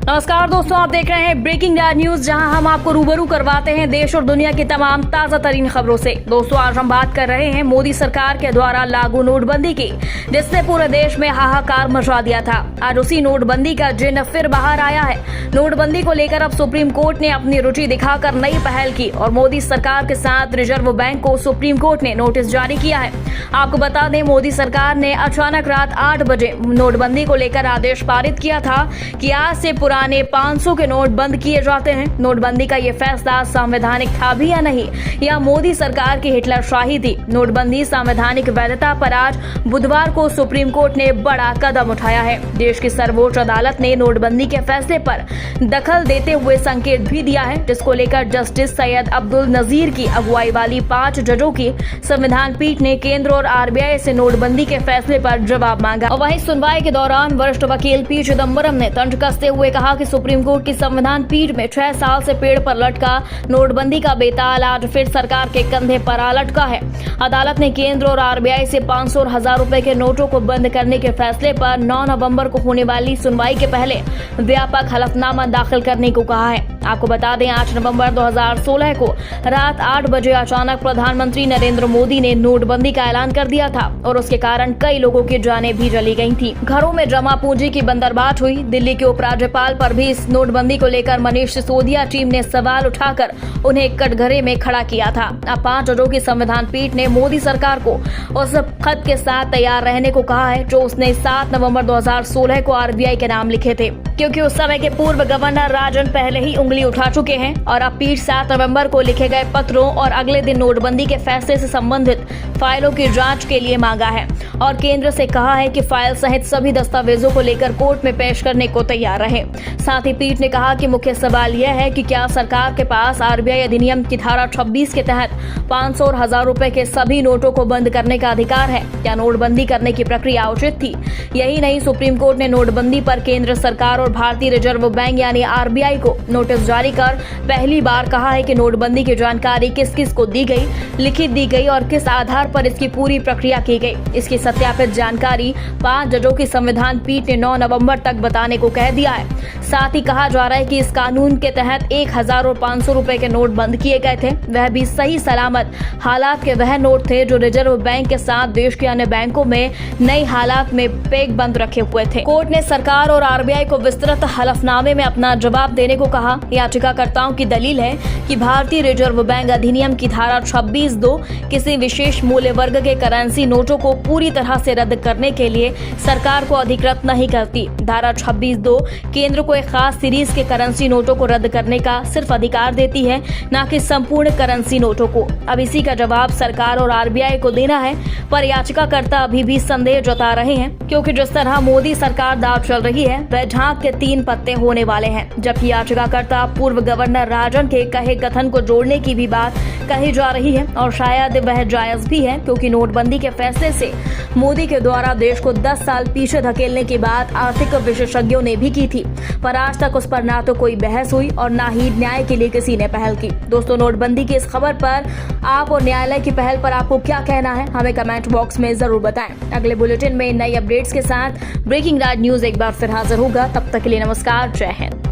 नमस्कार दोस्तों, आप देख रहे हैं ब्रेकिंग न्यूज, जहां हम आपको रूबरू करवाते हैं देश और दुनिया की तमाम ताजा तरीन खबरों से। दोस्तों, आज हम बात कर रहे हैं मोदी सरकार के द्वारा लागू नोटबंदी की, जिसने पूरे देश में हाहाकार मचा दिया था। आज उसी नोटबंदी का जिन्न फिर बाहर आया है। नोटबंदी को लेकर अब सुप्रीम कोर्ट ने अपनी रुचि दिखाकर नई पहल की और मोदी सरकार के साथ रिजर्व बैंक को सुप्रीम कोर्ट ने नोटिस जारी किया है। आपको बता दें, मोदी सरकार ने अचानक रात 8 बजे नोटबंदी को लेकर आदेश पारित किया था कि आज से पुराने 500 के नोट बंद किए जाते हैं। नोटबंदी का ये फैसला संवैधानिक था भी या नहीं, या मोदी सरकार की हिटलरशाही थी? नोटबंदी संवैधानिक वैधता पर आज बुधवार को सुप्रीम कोर्ट ने बड़ा कदम उठाया है। देश की सर्वोच्च अदालत ने नोटबंदी के फैसले पर दखल देते हुए संकेत भी दिया है, जिसको लेकर जस्टिस सैयद अब्दुल नजीर की अगुवाई वाली 5 जजों की संविधान पीठ ने केंद्र और आरबीआई से नोटबंदी के फैसले पर जवाब मांगा। और वहीं सुनवाई के दौरान वरिष्ठ वकील पी चिदम्बरम ने तंज कसते हुए कहा कि सुप्रीम कोर्ट की संविधान पीठ में 6 साल से पेड़ पर लटका नोटबंदी का बेताल आज फिर सरकार के कंधे पर आ लटका है। अदालत ने केंद्र और आरबीआई से 500 और 1000 रुपए के नोटों को बंद करने के फैसले पर 9 नवंबर को होने वाली सुनवाई के पहले व्यापक हलफनामा दाखिल करने को कहा है। आपको बता दें, 8 नवंबर 2016 को रात 8 बजे अचानक प्रधानमंत्री नरेंद्र मोदी ने नोटबंदी का ऐलान कर दिया था और उसके कारण कई लोगों की जानें भी चली गई थी। घरों में जमा पूंजी की बंदरबाट हुई। दिल्ली के उपराज्यपाल पर भी इस नोटबंदी को लेकर मनीष सिसोदिया टीम ने सवाल उठाकर उन्हें कटघरे में खड़ा किया था। अब 5 जजों की संविधान पीठ ने मोदी सरकार को उस खत के साथ तैयार रहने को कहा है जो उसने 7 नवंबर 2016 को आरबीआई के नाम लिखे थे, क्योंकि उस समय के पूर्व गवर्नर राजन पहले ही उंगली उठा चुके हैं। और अब पीठ 7 नवंबर को लिखे गए पत्रों और अगले दिन नोटबंदी के फैसले से संबंधित फाइलों की जांच के लिए मांगा है और केंद्र से कहा है कि फाइल सहित सभी दस्तावेजों को लेकर कोर्ट में पेश करने को तैयार रहे। साथ ही पीठ ने कहा कि मुख्य सवाल यह है कि क्या सरकार के पास आरबीआई अधिनियम की धारा 26 के तहत 500 और 1000 रुपए के सभी नोटों को बंद करने का अधिकार है? क्या नोटबंदी करने की प्रक्रिया उचित थी? यही नहीं, सुप्रीम कोर्ट ने नोटबंदी पर केंद्र सरकार और भारतीय रिजर्व बैंक यानी आरबीआई को नोटिस जारी कर पहली बार कहा है कि नोटबंदी की जानकारी किस किस को दी गई, लिखित दी गई और किस आधार पर इसकी पूरी प्रक्रिया की गई। इसकी सत्यापित जानकारी 5 जजों की संविधान पीठ ने 9 नवंबर तक बताने को कह दिया है। साथ ही कहा जा रहा है कि इस कानून के तहत 1000 और 500 रुपए के नोट बंद किए गए थे, वह भी सही सलामत हालात के वह नोट थे जो रिजर्व बैंक के साथ देश के अन्य बैंकों में नई हालात में पैक बंद रखे हुए थे। कोर्ट ने सरकार और आरबीआई को विस्तृत हलफनामे में अपना जवाब देने को कहा। याचिकाकर्ताओं की दलील है कि भारतीय रिजर्व बैंक अधिनियम की धारा 26(2) किसी विशेष मूल्य वर्ग के करेंसी नोटों को पूरी तरह से रद्द करने के लिए सरकार को अधिकृत नहीं करती। धारा 26(2) केंद्र को एक खास सीरीज के करेंसी नोटों को रद्द करने का सिर्फ अधिकार देती है, न कि संपूर्ण करेंसी नोटों को। अब इसी का जवाब सरकार और आरबीआई को देना है, पर याचिकाकर्ता अभी भी संदेह जता रहे हैं, क्योंकि जिस तरह मोदी सरकार दाव चल रही है वह झांक के 3 पत्ते होने वाले हैं। जबकि याचिकाकर्ता पूर्व गवर्नर राजन के कहे कथन को जोड़ने की भी बात कही जा रही है और शायद वह जायज भी है, क्योंकि नोटबंदी के फैसले से मोदी के द्वारा देश को 10 साल पीछे धकेलने की बात आर्थिक विशेषज्ञों ने भी की थी, पर आज तक उस पर ना तो कोई बहस हुई और ना ही न्याय के लिए किसी ने पहल की। दोस्तों, नोटबंदी की इस खबर पर आप और न्यायालय की पहल पर आपको क्या कहना है, हमें कमेंट बॉक्स में जरूर बताएं। अगले बुलेटिन में नई अपडेट्स के साथ ब्रेकिंग न्यूज एक बार फिर हाजिर होगा। तब तक के लिए नमस्कार, जय हिंद।